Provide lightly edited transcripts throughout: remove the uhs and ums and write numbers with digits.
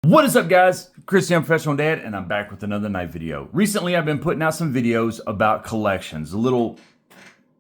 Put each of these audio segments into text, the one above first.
What is up, guys? Chris, I'm Professional Dad, and I'm back with another knife video. Recently, I've been putting out some videos about collections, little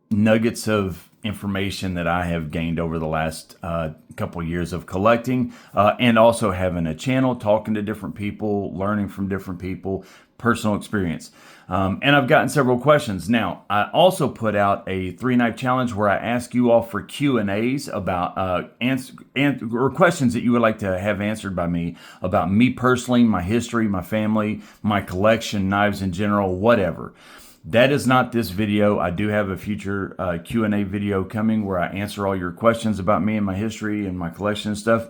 nuggets of information that I have gained over the last couple years of collecting, and also having a channel, talking to different people, learning from different people, personal experience. And I've gotten several questions. Now, I also put out a 3-knife challenge where I ask you all for Q&As about or questions that you would like to have answered by me about me personally, my history, my family, my collection, knives in general, whatever. That is not this video. I do have a future Q&A video coming where I answer all your questions about me and my history and my collection and stuff.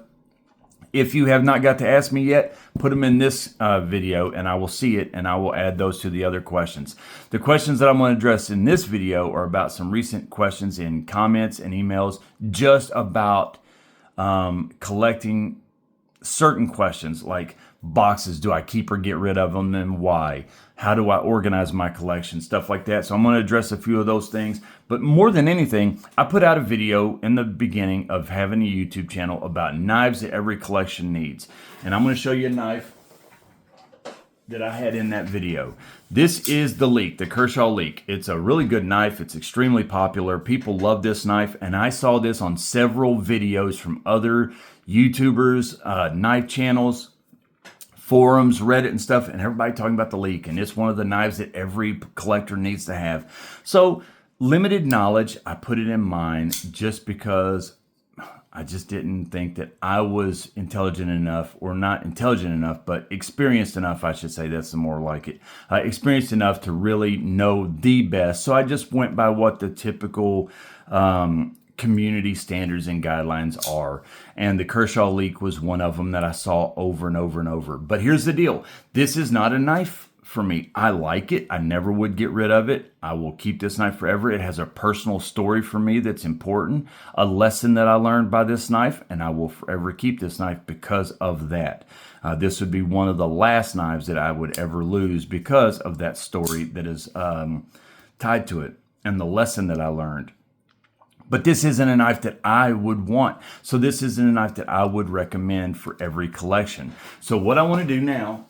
If you have not got to ask me yet, put them in this video and I will see it and I will add those to the other questions. The questions that I'm going to address in this video are about some recent questions in comments and emails just about collecting certain questions like boxes. Do I keep or get rid of them, and why? How do I organize my collection? Stuff like that. So I'm going to address a few of those things. But more than anything, I put out a video in the beginning of having a YouTube channel about knives that every collection needs. And I'm going to show you a knife that I had in that video. This is the Leek, the Kershaw Leek. It's a really good knife. It's extremely popular. People love this knife, and I saw this on several videos from other YouTubers, knife channels, forums, Reddit and stuff, and everybody talking about the Leek, and it's one of the knives that every collector needs to have. So, limited knowledge, I put it in mind just because I just didn't think that I was intelligent enough, or not intelligent enough, but experienced enough, I should say, that's the more like it, experienced enough to really know the best. So I just went by what the typical community standards and guidelines are. And the Kershaw Leek was one of them that I saw over and over and over. But here's the deal. This is not a knife for me. I like it. I never would get rid of it. I will keep this knife forever. It has a personal story for me that's important, a lesson that I learned by this knife, and I will forever keep this knife because of that. This would be one of the last knives that I would ever lose because of that story that is tied to it and the lesson that I learned. But this isn't a knife that I would want. So this isn't a knife that I would recommend for every collection. So what I want to do now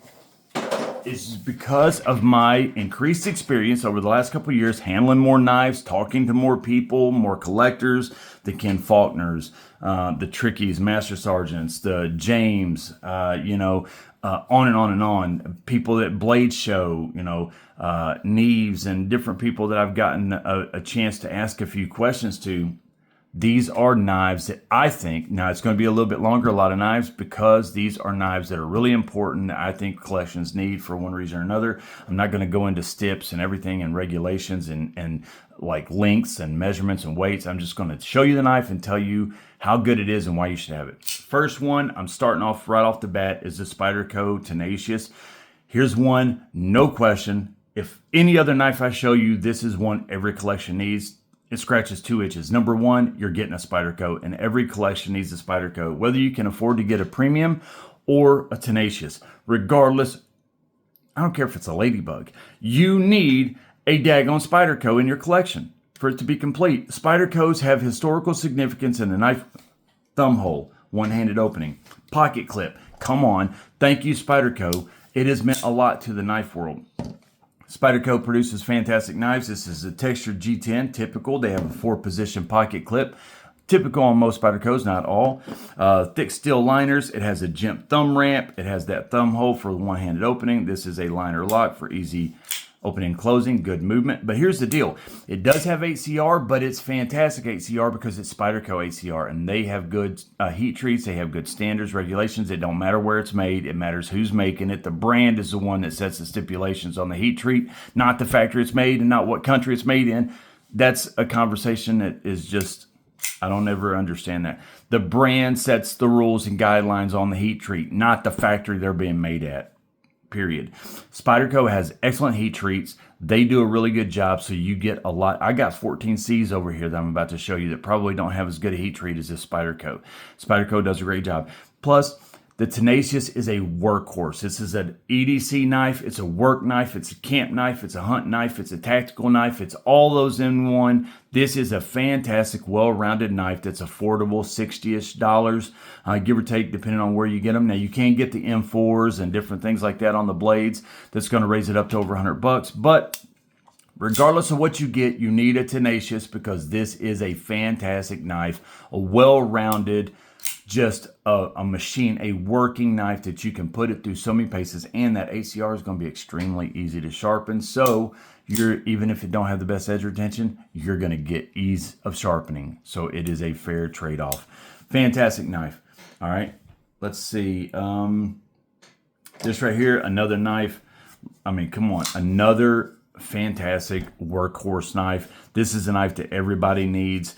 is, because of my increased experience over the last couple of years, handling more knives, talking to more people, more collectors, the Ken Faulkners, the Trickies, Master Sergeants, the James, on and on and on. People at Blade Show, Neves, and different people that I've gotten a chance to ask a few questions to. These are knives that I think, now it's going to be a little bit longer, a lot of knives, because these are knives that are really important that I think collections need for one reason or another. I'm not going to go into stips and everything and regulations and like lengths and measurements and weights. I'm just going to show you the knife and tell you how good it is and why you should have it. First one, I'm starting off right off the bat, is the Spyderco Tencacios. Here's one, no question. If any other knife I show you, this is one every collection needs. It scratches 2 itches. Number one, you're getting a Spyderco, and every collection needs a Spyderco, whether you can afford to get a premium or a Tencacios. Regardless, I don't care if it's a ladybug. You need a daggone Spyderco in your collection for it to be complete. Spydercos have historical significance in the knife thumb hole, one-handed opening, pocket clip. Come on. Thank you, Spyderco. It has meant a lot to the knife world. Spyderco produces fantastic knives. This is a textured G10, typical. They have a 4-position pocket clip. Typical on most Spydercos, not all. Thick steel liners. It has a jimp thumb ramp. It has that thumb hole for the one-handed opening. This is a liner lock for easy opening and closing, good movement. But here's the deal. It does have HCR, but it's fantastic HCR because it's Spyderco HCR, and they have good heat treats. They have good standards, regulations. It don't matter where it's made. It matters who's making it. The brand is the one that sets the stipulations on the heat treat, not the factory it's made and not what country it's made in. That's a conversation that is just, I don't ever understand that. The brand sets the rules and guidelines on the heat treat, not the factory they're being made at. Period. Spyderco has excellent heat treats. They do a really good job, so you get a lot. I got 14Cs over here that I'm about to show you that probably don't have as good a heat treat as this Spyderco. Spyderco does a great job. Plus, The Tencacios is a workhorse. This is an EDC knife. It's a work knife. It's a camp knife. It's a hunt knife. It's a tactical knife. It's all those in one. This is a fantastic, well-rounded knife that's affordable, $60-ish, give or take, depending on where you get them. Now, you can get the M4s and different things like that on the blades. That's going to raise it up to over $100. But regardless of what you get, you need a Tencacios because this is a fantastic knife, a well-rounded, just a machine, a working knife that you can put it through so many paces, and that ACR is going to be extremely easy to sharpen. So even if you don't have the best edge retention, you're going to get ease of sharpening. So it is a fair trade-off. Fantastic knife. All right, let's see. This right here, another knife. I mean, come on, another fantastic workhorse knife. This is a knife that everybody needs,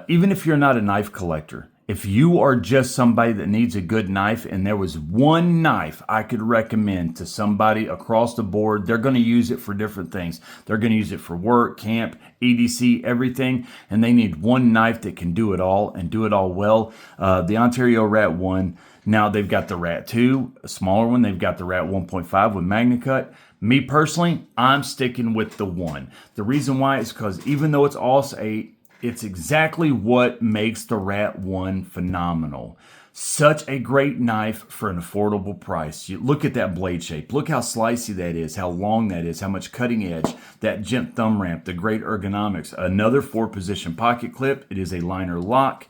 even if you're not a knife collector. If you are just somebody that needs a good knife, and there was one knife I could recommend to somebody across the board, they're going to use it for different things. They're going to use it for work, camp, EDC, everything, and they need one knife that can do it all and do it all well. The Ontario Rat 1, now they've got the Rat 2, a smaller one. They've got the Rat 1.5 with MagnaCut. Me personally, I'm sticking with the 1. The reason why is because even though it's AUS 8, it's exactly what makes the Rat 1 phenomenal. Such a great knife for an affordable price. You look at that blade shape. Look how slicey that is, how long that is, how much cutting edge, that gent thumb ramp, the great ergonomics. Another 4-position pocket clip. It is a liner lock.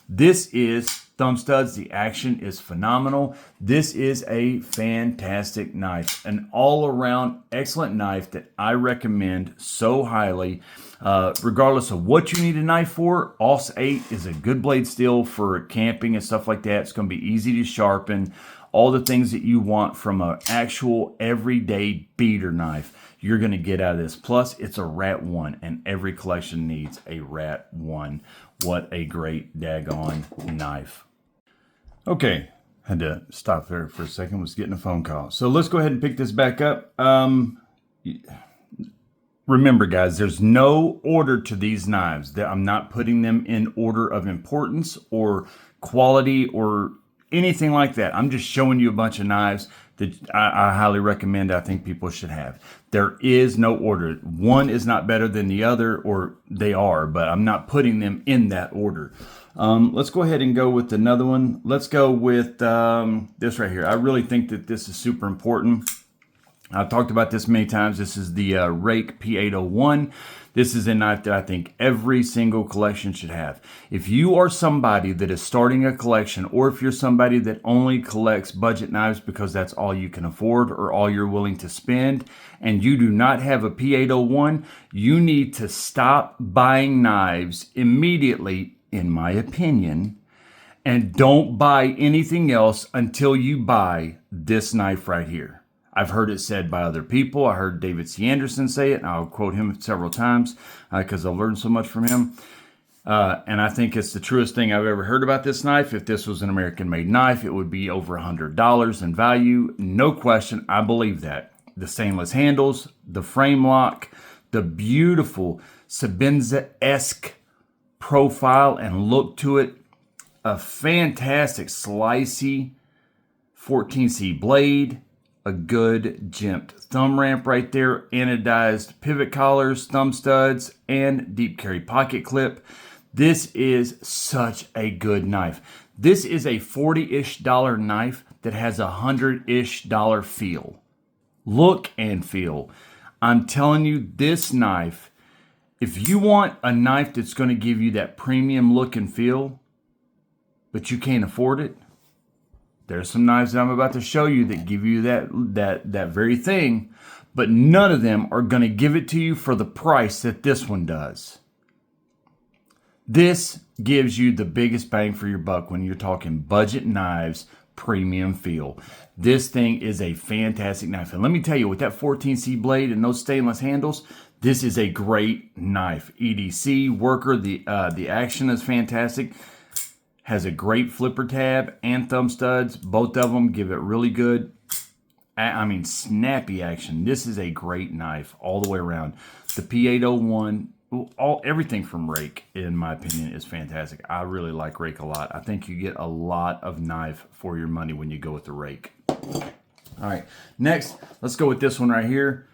This is thumb studs. The action is phenomenal. This is a fantastic knife. An all-around excellent knife that I recommend so highly. Regardless of what you need a knife for, AUS 8 is a good blade steel for camping and stuff like that. It's going to be easy to sharpen. All the things that you want from an actual everyday beater knife, you're going to get out of this. Plus, it's a Rat 1, and every collection needs a Rat 1. What a great daggone knife. Okay, had to stop there for a second. Was getting a phone call. So let's go ahead and pick this back up. Remember, guys, there's no order to these knives. I'm not putting them in order of importance or quality or anything like that. I'm just showing you a bunch of knives that I highly recommend. I think people should have. There is no order. One is not better than the other, or they are, but I'm not putting them in that order. Let's go ahead and go with another one. Let's go with this right here. I really think that this is super important. I've talked about this many times. This is the Ruike P801. This is a knife that I think every single collection should have. If you are somebody that is starting a collection, or if you're somebody that only collects budget knives because that's all you can afford or all you're willing to spend, and you do not have a P801, you need to stop buying knives immediately, in my opinion, and don't buy anything else until you buy this knife right here. I've heard it said by other people. I heard David C. Anderson say it, and I'll quote him several times because I've learned so much from him. And I think it's the truest thing I've ever heard about this knife. If this was an American-made knife, it would be over $100 in value. No question, I believe that. The stainless handles, the frame lock, the beautiful Sebenza-esque profile and look to it. A fantastic slicey 14C blade. A good jimped thumb ramp right there, anodized pivot collars, thumb studs, and deep carry pocket clip. This is such a good knife. This is a $40-ish knife that has a $100-ish feel. Look and feel. I'm telling you, this knife, if you want a knife that's going to give you that premium look and feel, but you can't afford it, there's some knives that I'm about to show you that give you that very thing, but none of them are going to give it to you for the price that this one does. This gives you the biggest bang for your buck when you're talking budget knives, premium feel. This thing is a fantastic knife. And let me tell you, with that 14C blade and those stainless handles, this is a great knife. EDC, worker, the action is fantastic. Has a great flipper tab and thumb studs. Both of them give it really good, I mean, snappy action. This is a great knife all the way around. The P801 everything from Rake, in my opinion, is fantastic. I really like Rake a lot. I think you get a lot of knife for your money when you go with the Rake. All right, next, let's go with this one right here.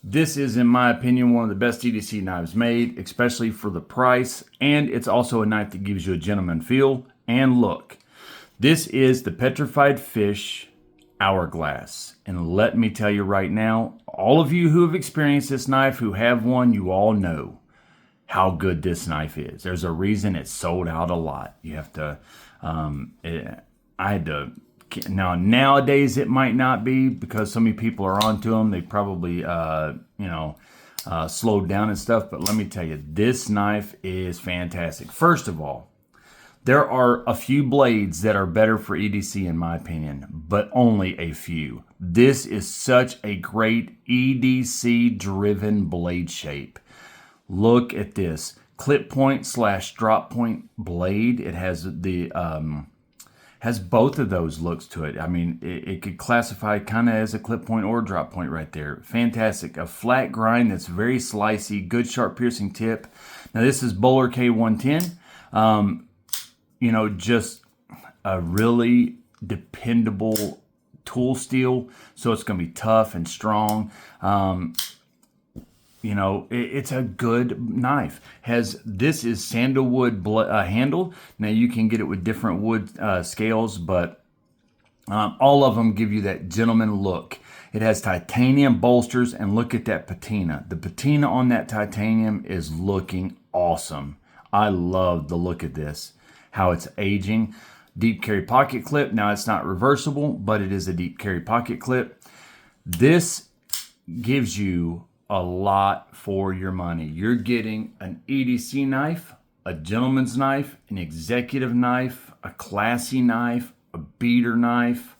This is, in my opinion, one of the best EDC knives made, especially for the price, and it's also a knife that gives you a gentleman feel and look. This is the Petrified Fish Hourglass, and let me tell you right now, all of you who have experienced this knife, who have one, you all know how good this knife is. There's a reason it's sold out a lot. You have to, I had to, now nowadays it might not be, because so many people are onto them. They probably, slowed down and stuff, but let me tell you, this knife is fantastic. First of all, there are a few blades that are better for EDC in my opinion, but only a few. This is such a great EDC driven blade shape. Look at this clip point / drop point blade. It has the has both of those looks to it. I mean, it could classify kind of as a clip point or a drop point right there. Fantastic. A flat grind that's very slicey, good sharp piercing tip. Now this is Bowler K110. Just a really dependable tool steel, so it's going to be tough and strong. It's a good knife. This is sandalwood handle. Now you can get it with different wood scales, but all of them give you that gentleman look. It has titanium bolsters, and look at that patina. The patina on that titanium is looking awesome. I love the look of this, how it's aging. Deep carry pocket clip. Now it's not reversible, but it is a deep carry pocket clip. This gives you a lot for your money. You're getting an EDC knife, a gentleman's knife, an executive knife, a classy knife, a beater knife,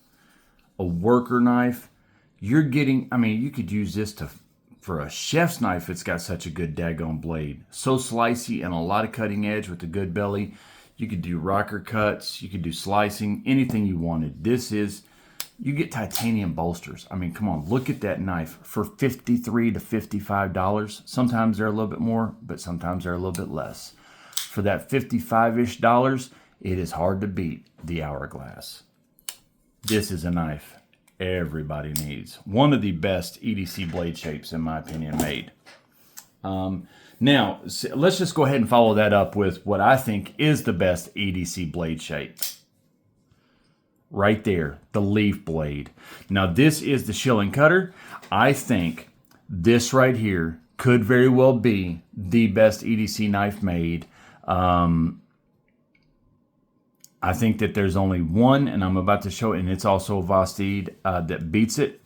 a worker knife. You're getting, you could use this for a chef's knife. It's got such a good daggone blade. So slicey and a lot of cutting edge with a good belly. You could do rocker cuts, you could do slicing, anything you wanted. You get titanium bolsters. Come on, look at that knife for $53 to $55. Sometimes they're a little bit more, but sometimes they're a little bit less. For that $55-ish, it is hard to beat the Hourglass. This is a knife everybody needs. One of the best EDC blade shapes, in my opinion, made. Now, let's just go ahead and follow that up with what I think is the best EDC blade shape. Right there, the leaf blade. Now, this is the Shilin cutter. I think this right here could very well be the best EDC knife made. I think that there's only one, and I'm about to show it, and it's also a Vosteed that beats it.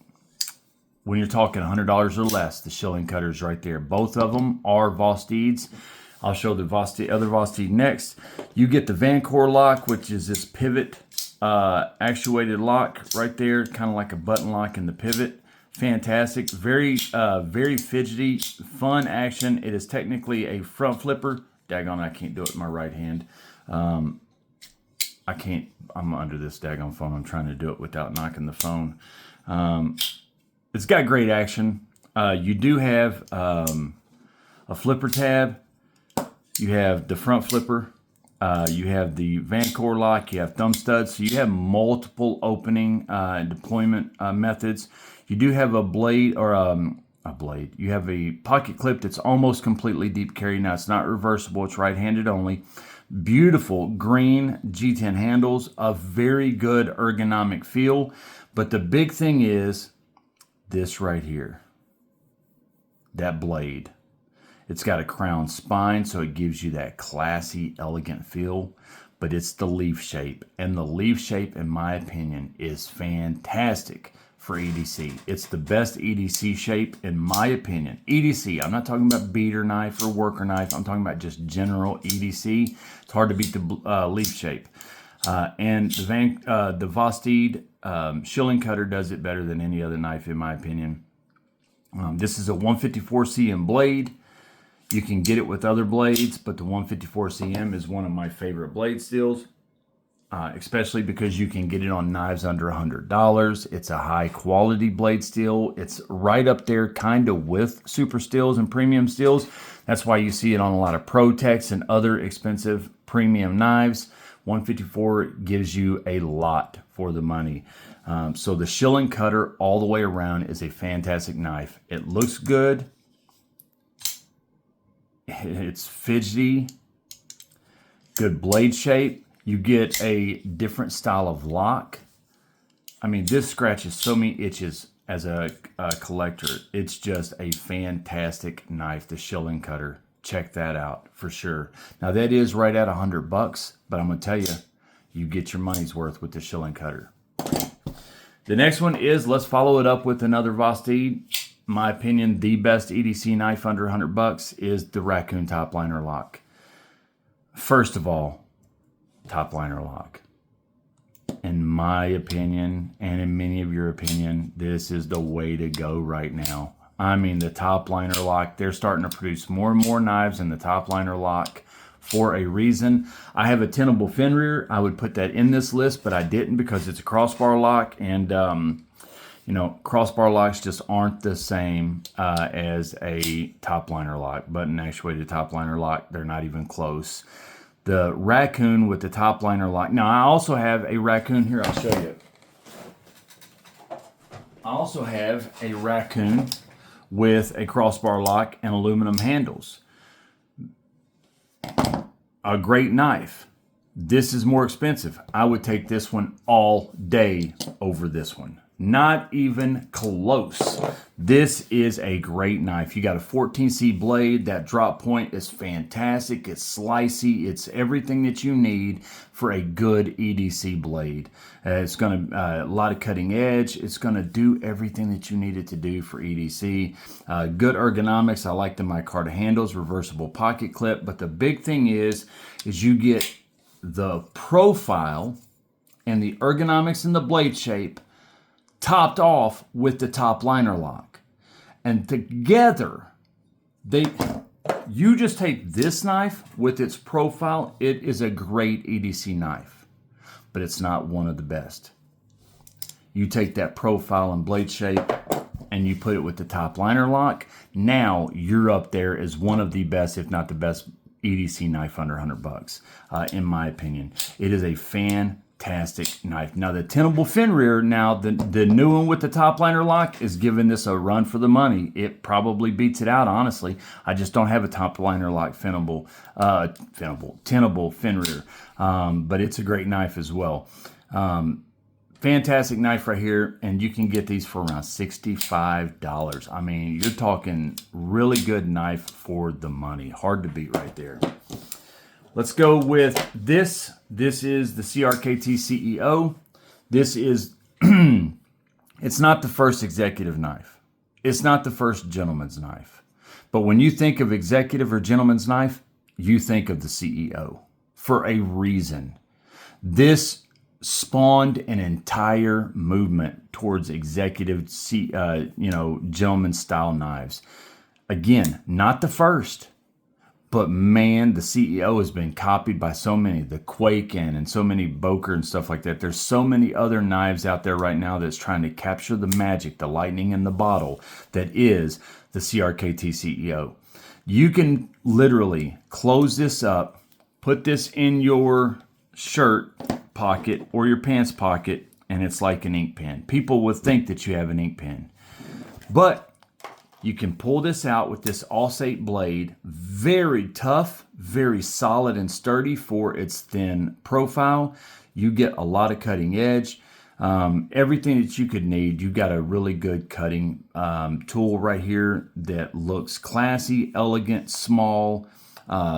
When you're talking $100 or less, the Shilin cutters right there. Both of them are Vosteeds. I'll show the other Vosteed next. You get the Vancor lock, which is this pivot actuated lock right there, kind of like a button lock in the pivot. Fantastic. Very fidgety, fun action. It is technically a front flipper. Daggone, I can't do it with my right hand. I can't, I'm under this daggone phone. I'm trying to do it without knocking the phone. It's got great action. You do have a flipper tab. You have the front flipper. You have the Vancor lock. You have thumb studs. So you have multiple opening and deployment methods. You do have a blade, or a blade. You have a pocket clip that's almost completely deep carry. Now it's not reversible. It's right-handed only. Beautiful green G10 handles. A very good ergonomic feel. But the big thing is this right here. That blade. It's got a crown spine, so it gives you that classy, elegant feel, but it's the leaf shape. And the leaf shape, in my opinion, is fantastic for EDC. It's the best EDC shape, in my opinion. EDC, I'm not talking about beater knife or worker knife. I'm talking about just general EDC. It's hard to beat the leaf shape. And the Vosteed Shilin cutter does it better than any other knife, in my opinion. This is a 154 cm blade. You can get it with other blades, but the 154 cm is one of my favorite blade steels. especially because you can get it on knives under $100. It's a high quality blade steel. It's right up there kind of with super steels and premium steels. That's why you see it on a lot of Protechs and other expensive premium knives. 154 gives you a lot for the money. So the Shilin cutter all the way around is a fantastic knife. It looks good. It's fidgety. Good blade shape. You get a different style of lock. I mean, this scratches so many itches as a collector. It's just a fantastic knife, the Shilin cutter. Check that out for sure. Now that is right at $100, but I'm gonna tell you, you get your money's worth with the Shilin cutter. The next one is, let's follow it up with another Vosteed. My opinion, the best EDC knife under $100 is the Raccoon top liner lock. First of all, top liner lock. In my opinion, and in many of your opinion, this is the way to go right now. I mean, the top liner lock, they're starting to produce more and more knives in the top liner lock for a reason. I have a tenable fin rear. I would put that in this list, but I didn't because it's a crossbar lock, and you know, crossbar locks just aren't the same as a top liner lock. Button actuated top liner lock, they're not even close. The Raccoon with the top liner lock. Now, I also have a Raccoon here. I'll show you. I also have a Raccoon with a crossbar lock and aluminum handles. A great knife. This is more expensive. I would take this one all day over this one. Not even close. This is a great knife. You got a 14C blade. That drop point is fantastic. It's slicey. It's everything that you need for a good EDC blade. It's going to, a lot of cutting edge. It's going to do everything that you need it to do for EDC. Good ergonomics. I like the micarta handles, reversible pocket clip. But the big thing is you get the profile and the ergonomics and the blade shape topped off with the top liner lock. And together, you just take this knife with its profile, it is a great EDC knife, but it's not one of the best. You take that profile and blade shape and you put it with the top liner lock, now you're up there as one of the best, if not the best, EDC knife under $100, in my opinion. It is a fantastic knife. Now the tenable fin rear, now the new one with the top liner lock is giving this a run for the money. It probably beats it out, honestly. I just don't have a top liner lock tenable fin rear, but it's a great knife as well. Fantastic knife right here, and you can get these for around $65. I mean, you're talking really good knife for the money. Hard to beat right there. Let's go with this. This is the CRKT CEO. This is, it's not the first executive knife. It's not the first gentleman's knife. But when you think of executive or gentleman's knife, you think of the CEO for a reason. This spawned an entire movement towards executive, gentleman style knives. Again, not the first. But man, the CEO has been copied by so many, the Quaken and so many Boker and stuff like that. There's so many other knives out there right now that's trying to capture the magic, the lightning in the bottle that is the CRKT CEO. You can literally close this up, put this in your shirt pocket or your pants pocket, and it's like an ink pen. People would think that you have an ink pen. But you can pull this out with this Allstate blade. Very tough, very solid and sturdy for its thin profile. You get a lot of cutting edge. Everything that you could need. You got a really good cutting tool right here that looks classy, elegant, small,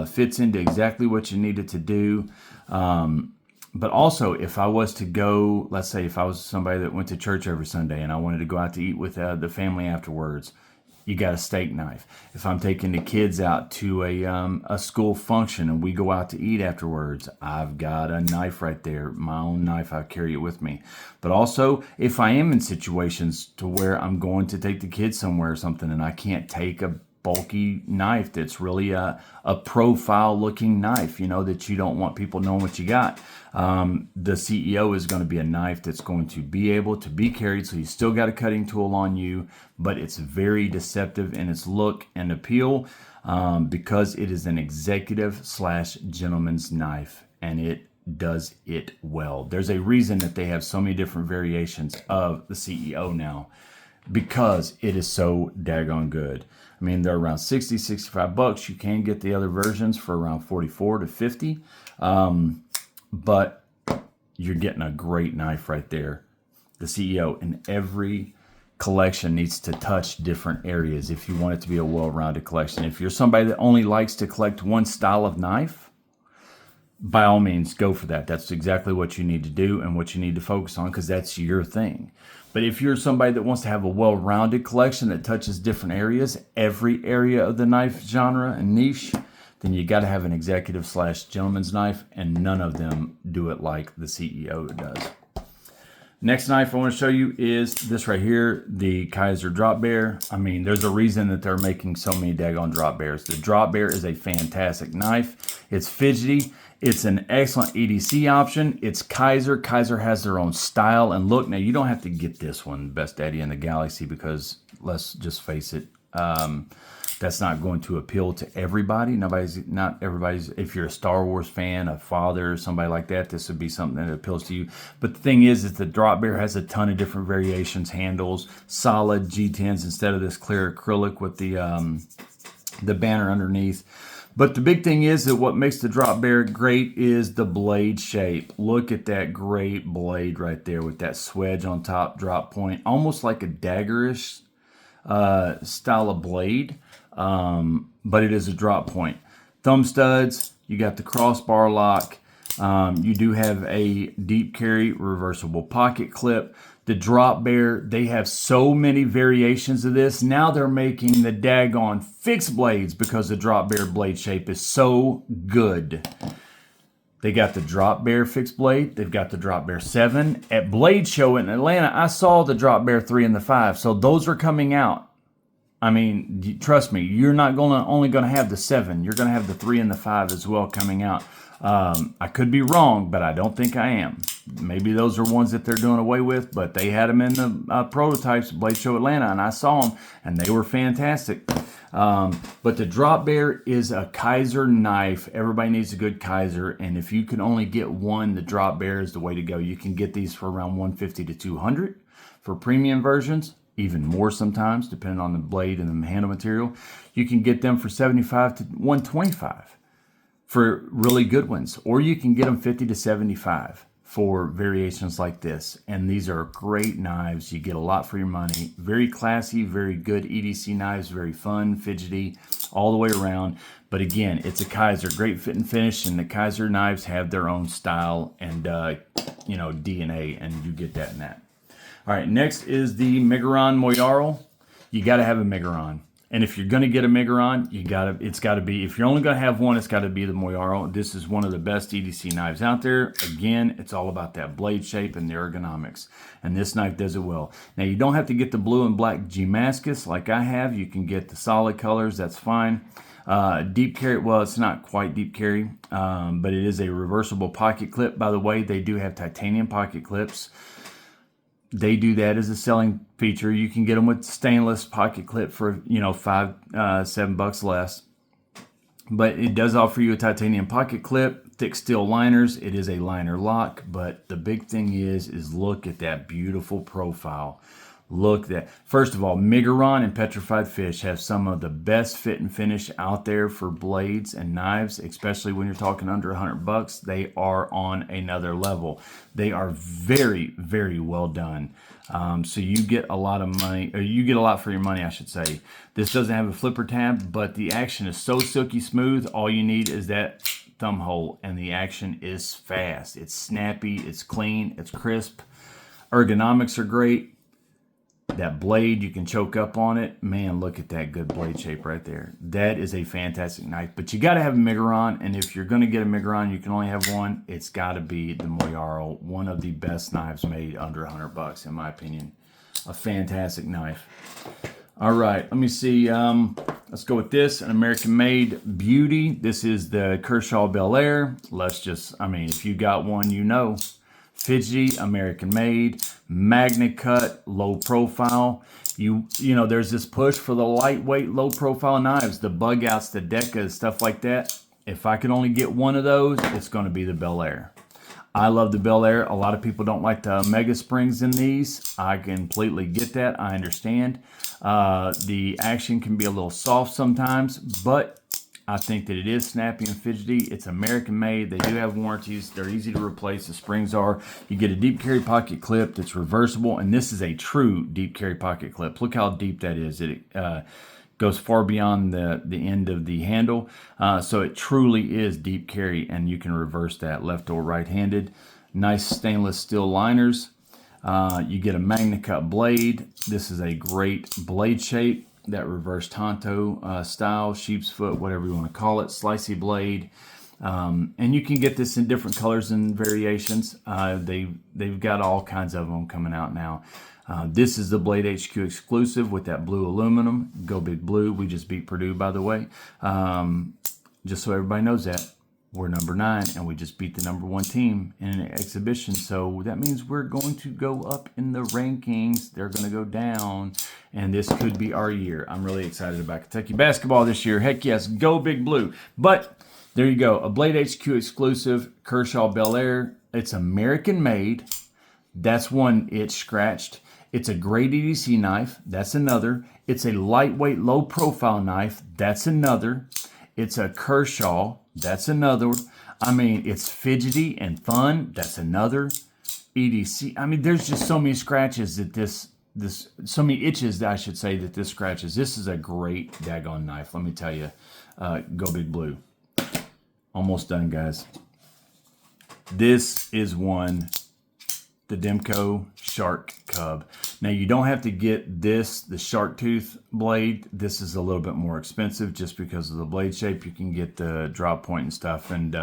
fits into exactly what you need it to do. But also, if I was to go, let's say if I was somebody that went to church every Sunday and I wanted to go out to eat with the family afterwards, you got a steak knife. If I'm taking the kids out to a school function and we go out to eat afterwards, I've got a knife right there, my own knife. I carry it with me. But also, if I am in situations to where I'm going to take the kids somewhere or something and I can't take a bulky knife that's really a profile looking knife, you know, that you don't want people knowing what you got. The CEO is going to be a knife that's going to be able to be carried, so you still got a cutting tool on you, but it's very deceptive in its look and appeal, because it is an executive slash gentleman's knife, and it does it well. There's a reason that they have so many different variations of the CEO now, because it is so daggone good. I mean, they're around 60, 65 bucks. You can get the other versions for around 44 to 50. But you're getting a great knife right there. The CEO, and every collection needs to touch different areas if you want it to be a well-rounded collection. If you're somebody that only likes to collect one style of knife, by all means, go for that. That's exactly what you need to do and what you need to focus on, because that's your thing. But if you're somebody that wants to have a well-rounded collection that touches different areas, every area of the knife genre and niche, then you got to have an executive slash gentleman's knife, and none of them do it like the CEO does. Next knife I want to show you is this right here, the Kizer Drop Bear. I mean, there's a reason that they're making so many daggone drop bears. The drop bear is a fantastic knife. It's fidgety. It's an excellent EDC option. It's Kizer. Kizer has their own style and look. Now, you don't have to get this one, best daddy in the galaxy, because let's just face it, that's not going to appeal to everybody. Not everybody's. If you're a Star Wars fan, a father, or somebody like that, this would be something that appeals to you. But the thing is the drop bear has a ton of different variations, handles, solid G10s instead of this clear acrylic with the banner underneath. But the big thing is that what makes the drop bear great is the blade shape. Look at that great blade right there with that swedge on top, drop point, almost like a daggerish style of blade. But it is a drop point. Thumb studs, you got the crossbar lock. You do have a deep carry reversible pocket clip. The drop bear, they have so many variations of this. Now they're making the daggone fixed blades because the drop bear blade shape is so good. They got the drop bear fixed blade. They've got the drop bear 7. At Blade Show in Atlanta, I saw the drop bear 3 and the 5. So those are coming out. I mean, trust me, you're not only going to have the 7. You're going to have the 3 and the 5 as well coming out. I could be wrong, but I don't think I am. Maybe those are ones that they're doing away with, but they had them in the prototypes at Blade Show Atlanta, and I saw them, and they were fantastic. But the drop bear is a Kizer knife. Everybody needs a good Kizer, and if you can only get one, the drop bear is the way to go. You can get these for around $150 to $200 for premium versions. Even more sometimes, depending on the blade and the handle material. You can get them for $75 to $125 for really good ones, or you can get them $50 to $75 for variations like this. And these are great knives. You get a lot for your money. Very classy, very good EDC knives, very fun, fidgety, all the way around. But again, it's a Kizer, great fit and finish, and the Kizer knives have their own style and DNA, and you get that in that. All right, next is the Miguron Moyarl. You got to have a Miguron. And if you're going to get a Miguron, it's got to be, if you're only going to have one, it's got to be the Moyarl. This is one of the best EDC knives out there. Again, it's all about that blade shape and the ergonomics. And this knife does it well. Now, you don't have to get the blue and black Damascus like I have. You can get the solid colors. That's fine. Deep carry, well, it's not quite deep carry, but it is a reversible pocket clip. By the way, they do have titanium pocket clips. They do that as a selling feature. You can get them with stainless pocket clip for, $5-7 less. But it does offer you a titanium pocket clip, thick steel liners. It is a liner lock, but the big thing is look at that beautiful profile. Look that. First of all, Miguron and Petrified Fish have some of the best fit and finish out there for blades and knives, especially when you're talking under $100. They are on another level. They are very, very well done. So you get a lot of money, or you get a lot for your money, I should say. This doesn't have a flipper tab, but the action is so silky smooth. All you need is that thumb hole, and the action is fast. It's snappy, it's clean, it's crisp. Ergonomics are great. That blade, you can choke up on it. Man, look at that good blade shape right there. That is a fantastic knife. But you got to have a Miguron, and if you're going to get a Miguron, you can only have one. It's got to be the Moyarl, one of the best knives made under $100, in my opinion. A fantastic knife. All right, let me see. Let's go with this, an American-made beauty. This is the Kershaw Bel Air. Let's just, I mean, if you got one, you know. Fidgety, American-made, magnet cut, low profile. You know, there's this push for the lightweight, low profile knives, the bug outs, the Decas, stuff like that. If I could only get one of those, it's going to be the Bel Air. I love the Bel Air. A lot of people don't like the mega springs in these. I completely get that. I understand. The action can be a little soft sometimes, but I think that it is snappy and fidgety. It's American made. They do have warranties. They're easy to replace. The springs are. You get a deep carry pocket clip that's reversible, and this is a true deep carry pocket clip. Look how deep that is. It goes far beyond the end of the handle. So it truly is deep carry, and you can reverse that left or right-handed. Nice stainless steel liners. You get a magnet cut blade. This is a great blade shape, that reverse Tonto style, sheep's foot, whatever you want to call it, slicey blade. And you can get this in different colors and variations. They've got all kinds of them coming out now. This is the Blade HQ exclusive with that blue aluminum. Go Big Blue. We just beat Purdue, by the way. Just so everybody knows that. We're number 9, and we just beat the number 1 team in an exhibition. So that means we're going to go up in the rankings. They're going to go down, and this could be our year. I'm really excited about Kentucky basketball this year. Heck yes, go Big Blue. But there you go, a Blade HQ exclusive, Kershaw Bel Air. It's American made. That's one itch scratched. It's a great EDC knife. That's another. It's a lightweight, low profile knife. That's another. It's a Kershaw. That's another. I mean, it's fidgety and fun. That's another. EDC. I mean, there's just so many scratches that so many itches, I should say, that this scratches. This is a great daggone knife. Let me tell you. Go Big Blue. Almost done, guys. This is one, the Demko Shark Cub. Now, you don't have to get this, the shark tooth blade. This is a little bit more expensive just because of the blade shape. You can get the drop point and stuff, and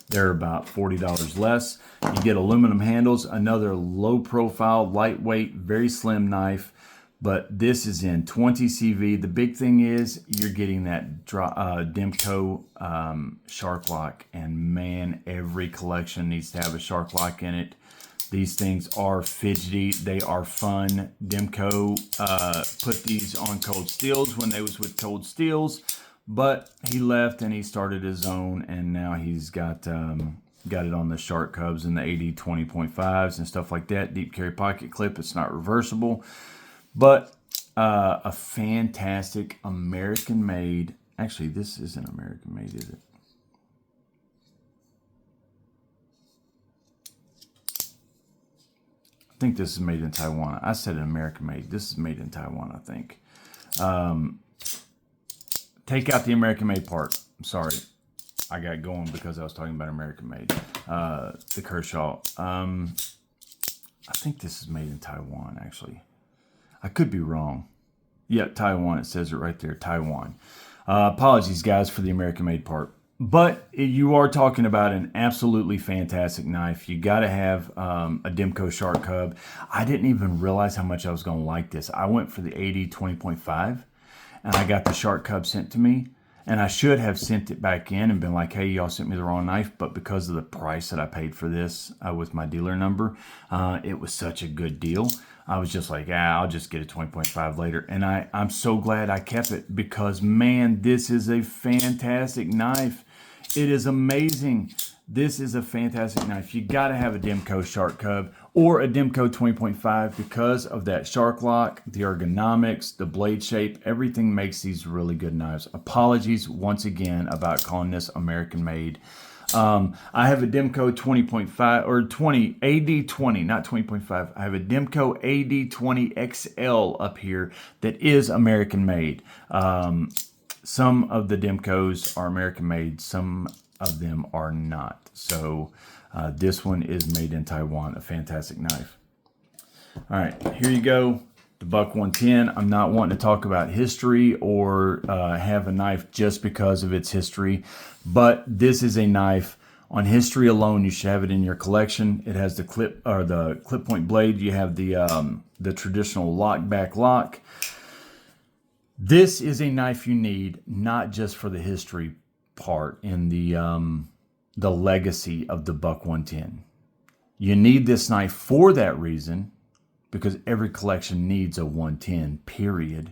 they're about $40 less. You get aluminum handles, another low profile, lightweight, very slim knife, but this is in 20 CV. The big thing is you're getting that Demko Shark Lock, and man, every collection needs to have a Shark Lock in it. These things are fidgety. They are fun. Demko put these on Cold Steels when they was with Cold Steels, but he left and he started his own, and now he's got it on the Shark Cubs and the 80 20.5s and stuff like that. Deep carry pocket clip. It's not reversible, but a fantastic American-made. Actually, this isn't American-made, is it? I think this is made in Taiwan. I said American made. This is made in Taiwan, I think. Take out the American made part. I'm sorry. I got going because I was talking about American made. The Kershaw. I think this is made in Taiwan, actually. I could be wrong. Yeah, Taiwan. It says it right there. Taiwan. Apologies, guys, for the American made part. But you are talking about an absolutely fantastic knife. You got to have a Demko Shark Cub. I didn't even realize how much I was going to like this. I went for the 80 20.5, and I got the Shark Cub sent to me. And I should have sent it back in and been like, hey, y'all sent me the wrong knife. But because of the price that I paid for this with my dealer number, it was such a good deal. I was just like, I'll just get a 20.5 later. And I'm so glad I kept it because, man, this is a fantastic knife. It is amazing. This is a fantastic knife. You got to have a Demko Shark Cub or a Demko 20.5 because of that shark lock, the ergonomics, the blade shape. Everything makes these really good knives. Apologies once again about calling this American made. I have a Demko 20.5 or 20 AD20, not 20.5. I have a Demko AD20 XL up here that is American made. Some of the Demkos are American made, some of them are not. So this one is made in Taiwan, a fantastic knife. All right, here you go. The Buck 110. I'm not wanting to talk about history or have a knife just because of its history, but this is a knife. On history alone, you should have it in your collection. It has the clip or the clip point blade. You have the traditional Lockback lock. This is a knife you need, not just for the history part and the legacy of the Buck 110. You need this knife for that reason, because every collection needs a 110, period.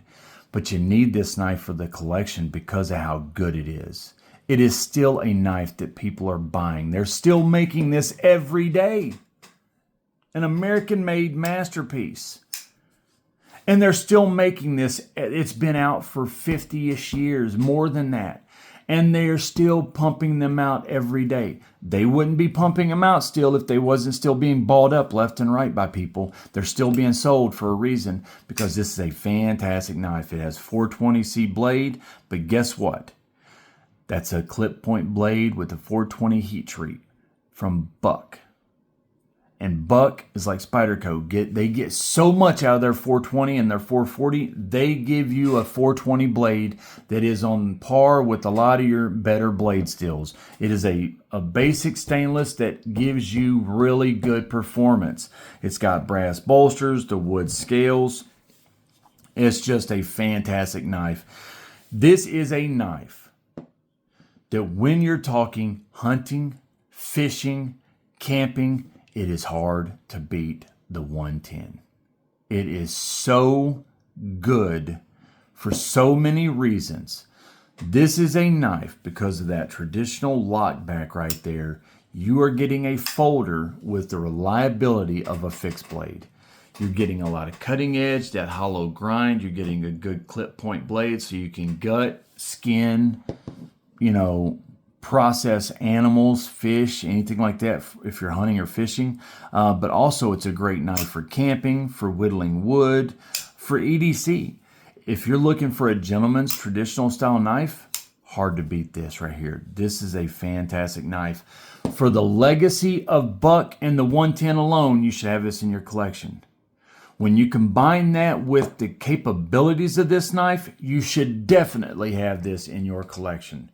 But you need this knife for the collection because of how good it is. It is still a knife that people are buying. They're still making this every day. An American-made masterpiece. And they're still making this. It's been out for 50-ish years, more than that. And they're still pumping them out every day. They wouldn't be pumping them out still if they wasn't still being balled up left and right by people. They're still being sold for a reason, because this is a fantastic knife. It has 420C blade, but guess what? That's a clip point blade with a 420 heat treat from Buck. And Buck is like Spyderco. They get so much out of their 420 and their 440. They give you a 420 blade that is on par with a lot of your better blade steels. It is a basic stainless that gives you really good performance. It's got brass bolsters, the wood scales. It's just a fantastic knife. This is a knife that when you're talking hunting, fishing, camping, it is hard to beat the 110. It is so good for so many reasons. This is a knife because of that traditional lockback right there. You are getting a folder with the reliability of a fixed blade. You're getting a lot of cutting edge, that hollow grind. You're getting a good clip point blade so you can gut, skin, process animals, fish, anything like that if you're hunting or fishing. But also it's a great knife for camping, for whittling wood, for EDC. If you're looking for a gentleman's traditional style knife, hard to beat this right here. This is a fantastic knife. For the legacy of Buck and the 110 alone, you should have this in your collection. When you combine that with the capabilities of this knife, you should definitely have this in your collection.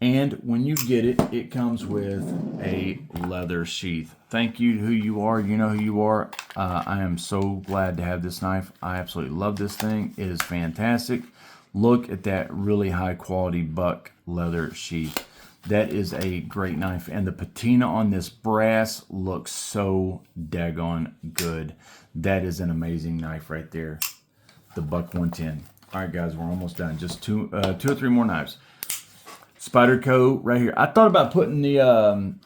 And when you get it, it comes with a leather sheath. Thank you to who you are. You know who you are. I am so glad to have this knife. I absolutely love this thing. It is fantastic. Look at that really high quality Buck leather sheath. That is a great knife. And the patina on this brass looks so daggone good. That is an amazing knife right there. The Buck 110. All right, guys, we're almost done. Just two or three more knives. Spyderco right here. I thought about putting the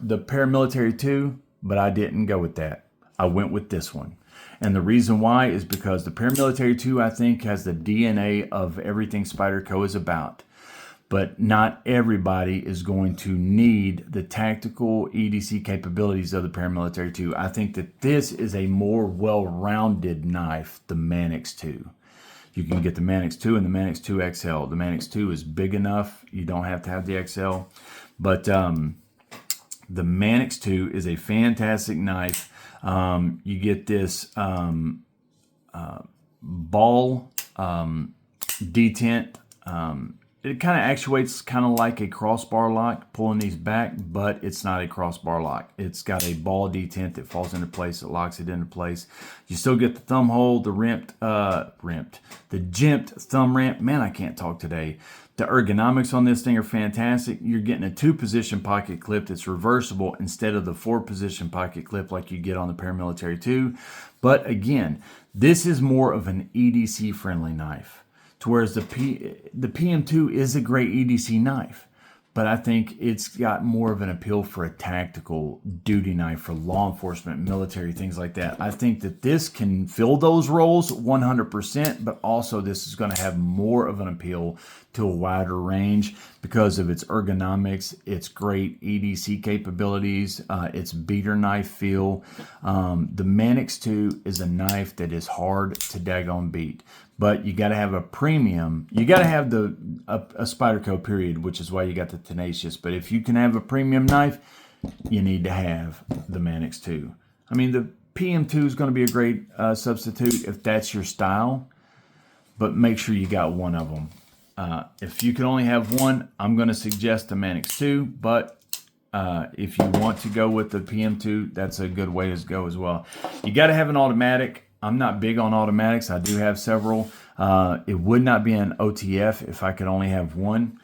Paramilitary 2, but I didn't go with that. I went with this one. And the reason why is because the Paramilitary 2, I think, has the DNA of everything Spyderco is about. But not everybody is going to need the tactical EDC capabilities of the Paramilitary 2. I think that this is a more well-rounded knife, the Manix 2. You can get the Manix 2 and the Manix 2 XL. The Manix 2 is big enough. You don't have to have the XL. But the Manix 2 is a fantastic knife. You get this ball detent. It kind of actuates kind of like a crossbar lock, pulling these back, but it's not a crossbar lock. It's got a ball detent that falls into place, that locks it into place. You still get the thumb hole, the the jimped thumb ramp. Man, I can't talk today. The ergonomics on this thing are fantastic. You're getting a 2-position pocket clip that's reversible instead of the 4-position pocket clip like you get on the Paramilitary 2. But again, this is more of an EDC friendly knife. To whereas the PM2 is a great EDC knife, but I think it's got more of an appeal for a tactical duty knife for law enforcement, military, things like that. I think that this can fill those roles 100%, but also this is going to have more of an appeal to a wider range because of its ergonomics, its great EDC capabilities, its beater knife feel. The Manix 2 is a knife that is hard to daggone beat. But you got to have a premium. You got to have a Spyderco period, which is why you got the Tenacious. But if you can have a premium knife, you need to have the Manix 2. I mean, the PM2 is going to be a great substitute if that's your style. But make sure you got one of them. If you can only have one, I'm going to suggest the Manix 2. But if you want to go with the PM2, that's a good way to go as well. You got to have an automatic. I'm not big on automatics. I do have several. It would not be an OTF if I could only have one.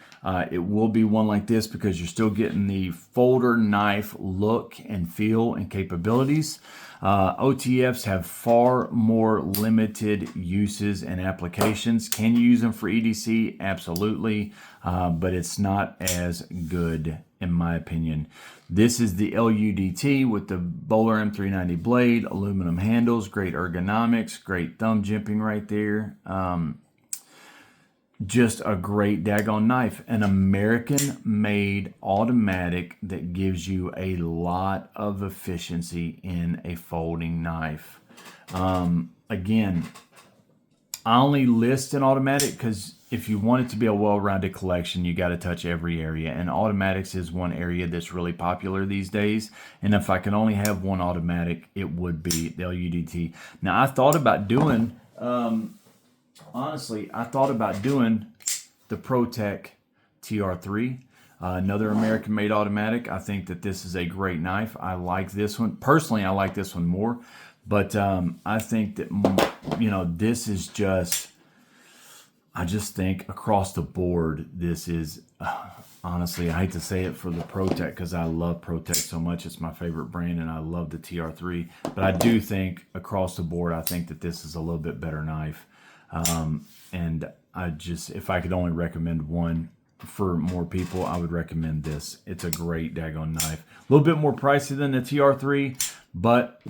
It will be one like this because you're still getting the folder knife look and feel and capabilities. OTFs have far more limited uses and applications. Can you use them for EDC? Absolutely, but it's not as good in my opinion. This is the LUDT with the Bowler M390 blade, aluminum handles, great ergonomics, great thumb jimping right there. Just a great daggone knife. An American-made automatic that gives you a lot of efficiency in a folding knife. Again, I only list an automatic because if you want it to be a well-rounded collection, you got to touch every area. And automatics is one area that's really popular these days. And if I could only have one automatic, it would be the LUDT. Now, I thought about doing... honestly, I thought about doing the Protech TR-3, another American-made automatic. I think that this is a great knife. I like this one. Personally, I like this one more. But I think that, you know, this is just, I just think across the board, this is, honestly, I hate to say it for the Protech because I love Protech so much. It's my favorite brand and I love the TR-3. But I do think across the board, I think that this is a little bit better knife. And I just, if I could only recommend one for more people, I would recommend this. It's a great daggone knife. A little bit more pricey than the TR-3, but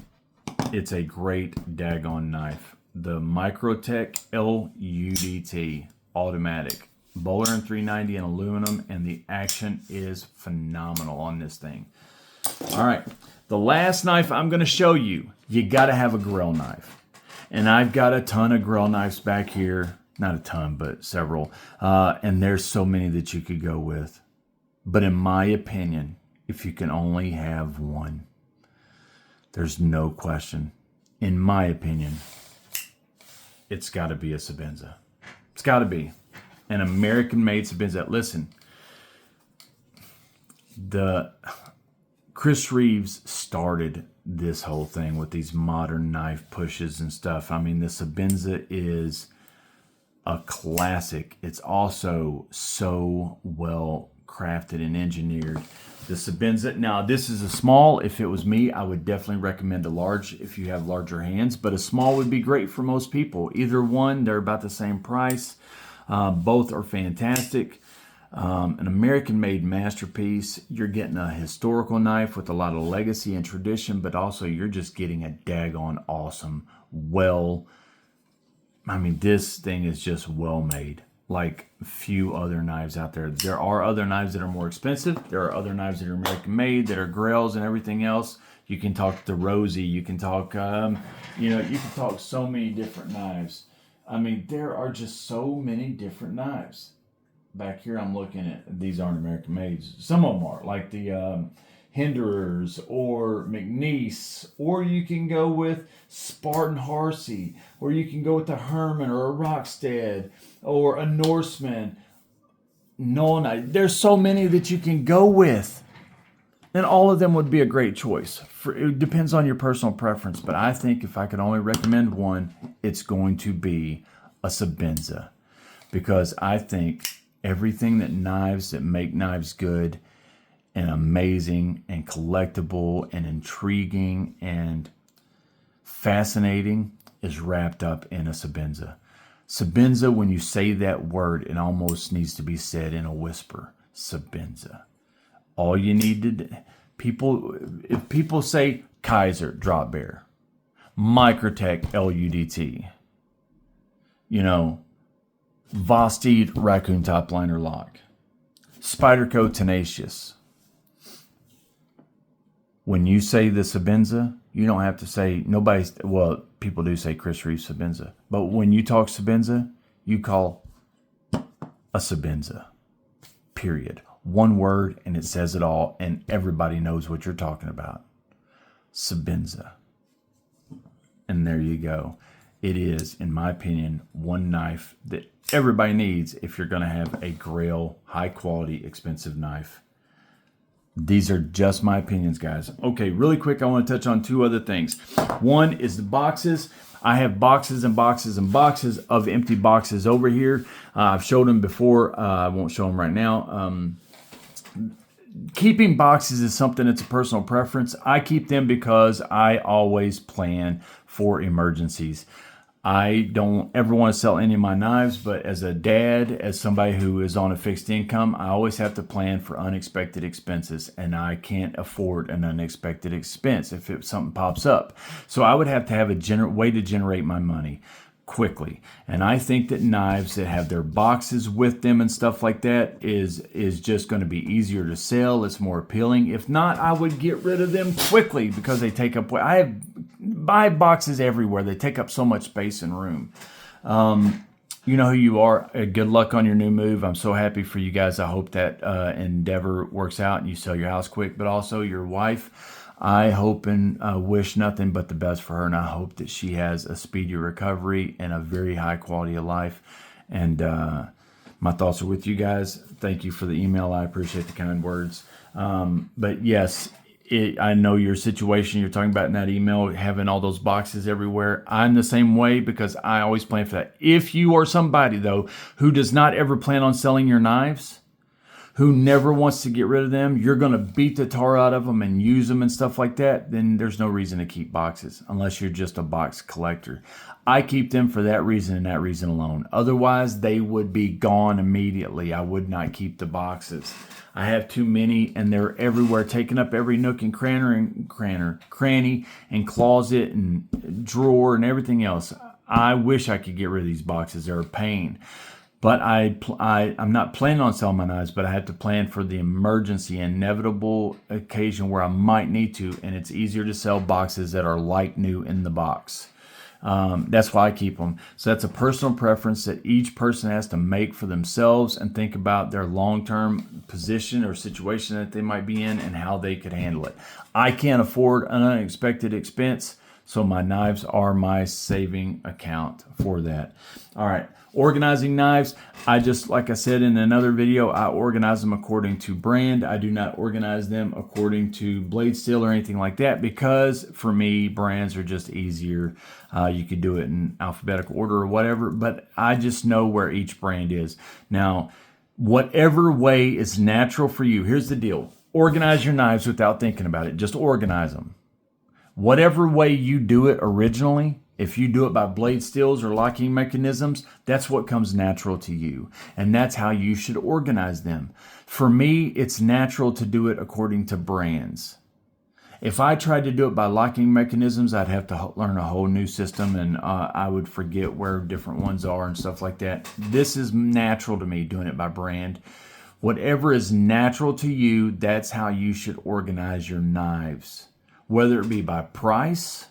it's a great daggone knife. The Microtech LUDT automatic. Bowler M390 in aluminum, and the action is phenomenal on this thing. All right, the last knife I'm going to show you, you got to have a Grail knife. And I've got a ton of Grail knives back here. Not a ton, but several. And there's so many that you could go with. But in my opinion, if you can only have one, there's no question. In my opinion, it's got to be a Sebenza. It's got to be an American-made Sebenza. Listen, Chris Reeves started this whole thing with these modern knife pushes and stuff. I mean, the Sebenza is a classic. It's also so well crafted and engineered. The Sebenza, now this is a small. If it was me, I would definitely recommend a large if you have larger hands, but a small would be great for most people. Either one, they're about the same price. Both are fantastic. An American-made masterpiece. You're getting a historical knife with a lot of legacy and tradition, but also you're just getting a daggone awesome, I mean, this thing is just well made. Like few other knives out there. There are other knives that are more expensive. There are other knives that are American-made, that are Grails and everything else. You can talk the Rosie. You can talk, you know, you can talk so many different knives. I mean, there are just so many different knives. Back here, I'm looking at, these aren't American made. Some of them are, like the Hinderers or McNeese, or you can go with Spartan Harsey, or you can go with the Herman or a Rockstead or a Norseman. No, there's so many that you can go with, and all of them would be a great choice. It depends on your personal preference, but I think if I could only recommend one, it's going to be a Sebenza, because I think everything that make knives good and amazing and collectible and intriguing and fascinating is wrapped up in a Sebenza. Sebenza, when you say that word, it almost needs to be said in a whisper. Sebenza. All you need to, if people say Kizer drop bear, Microtech LUDT, you know, Vosteed Raccoon top liner lock, Spyderco Tencacios. When you say the Sebenza, you don't have to say, well, people do say Chris Reeves Sebenza, but when you talk Sebenza, you call a Sebenza, period. One word, and it says it all, and everybody knows what you're talking about. Sebenza. And there you go. It is, in my opinion, one knife that everybody needs if you're going to have a Grail, high-quality, expensive knife. These are just my opinions, guys. Okay, really quick, I want to touch on two other things. One is the boxes. I have boxes and boxes and boxes of empty boxes over here. I've showed them before. I won't show them right now. Keeping boxes is something that's a personal preference. I keep them because I always plan for emergencies. I don't ever want to sell any of my knives, but as a dad, as somebody who is on a fixed income, I always have to plan for unexpected expenses, and I can't afford an unexpected expense if something pops up. So I would have to have a way to generate my money quickly. And I think that knives that have their boxes with them and stuff like that is just going to be easier to sell. It's more appealing. If not, I would get rid of them quickly because they take up, I buy boxes everywhere. They take up so much space and room. You know who you are. Good luck on your new move. I'm so happy for you guys. I hope that endeavor works out and you sell your house quick, but also your wife. I hope and wish nothing but the best for her, and I hope that she has a speedy recovery and a very high quality of life. And my thoughts are with you guys. Thank you for the email. I appreciate the kind words. But yes, I know your situation you're talking about in that email, having all those boxes everywhere. I'm the same way because I always plan for that. If you are somebody, though, who does not ever plan on selling your knives, who never wants to get rid of them, you're going to beat the tar out of them and use them and stuff like that, then there's no reason to keep boxes unless you're just a box collector. I keep them for that reason and that reason alone. Otherwise, they would be gone immediately. I would not keep the boxes. I have too many, and they're everywhere, taking up every nook and cranny and closet and drawer and everything else. I wish I could get rid of these boxes. They're a pain. But I'm not planning on selling my knives, but I have to plan for the emergency, inevitable occasion where I might need to, and it's easier to sell boxes that are like new in the box. That's why I keep them. So that's a personal preference that each person has to make for themselves and think about their long-term position or situation that they might be in and how they could handle it. I can't afford an unexpected expense, so my knives are my saving account for that. All right. Organizing knives, like I said in another video, I organize them according to brand. I do not organize them according to blade steel or anything like that because for me, brands are just easier. You could do it in alphabetical order or whatever, but I just know where each brand is. Now, whatever way is natural for you, here's the deal. Organize your knives without thinking about it. Just organize them. Whatever way you do it originally, if you do it by blade steels or locking mechanisms, that's what comes natural to you. And that's how you should organize them. For me, it's natural to do it according to brands. If I tried to do it by locking mechanisms, I'd have to learn a whole new system and I would forget where different ones are and stuff like that. This is natural to me, doing it by brand. Whatever is natural to you, that's how you should organize your knives. Whether it be by price,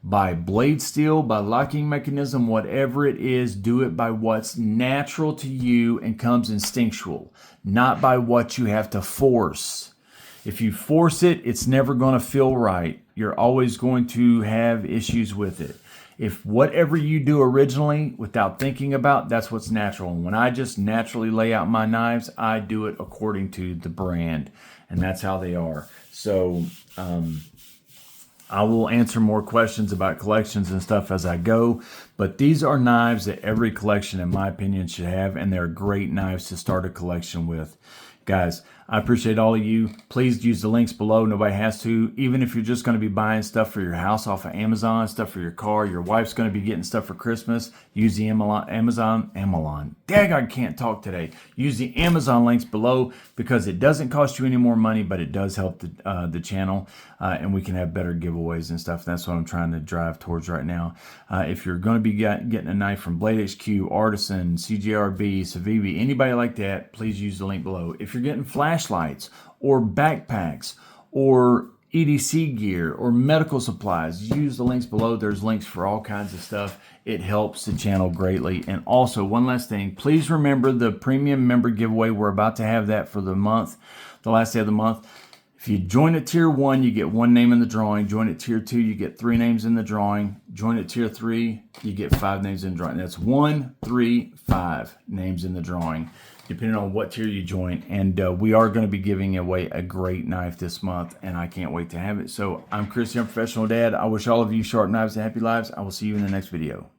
by blade steel, by locking mechanism, whatever it is, do it by what's natural to you and comes instinctual, not by what you have to force. If you force it, it's never going to feel right. You're always going to have issues with it. If whatever you do originally without thinking about, that's what's natural. And when I just naturally lay out my knives, I do it according to the brand, and that's how they are. So, I will answer more questions about collections and stuff as I go, but these are knives that every collection, in my opinion, should have, and they're great knives to start a collection with. Guys, I appreciate all of you. Please use the links below. Nobody has to. Even if you're just going to be buying stuff for your house off of Amazon, stuff for your car, your wife's going to be getting stuff for Christmas, use the Amazon. Dang, I can't talk today. Use the Amazon links below because it doesn't cost you any more money, but it does help the channel, and we can have better giveaways and stuff. That's what I'm trying to drive towards right now. If you're going to be getting a knife from Blade HQ, Artisan, CGRB, Civivi, anybody like that, please use the link below. If you're getting flashlights or backpacks or EDC gear or medical supplies, use the links below. There's links for all kinds of stuff. It helps the channel greatly. And also, one last thing, please remember the premium member giveaway. We're about to have that for the month, the last day of the month. If you join at tier 1, you get 1 name in the drawing. Join at tier 2, you get 3 names in the drawing. Join at tier 3, you get 5 names in the drawing. That's 1, 3, 5 names in the drawing, depending on what tier you join. And we are going to be giving away a great knife this month, and I can't wait to have it. So I'm Chris, your Professional Dad. I wish all of you sharp knives and happy lives. I will see you in the next video.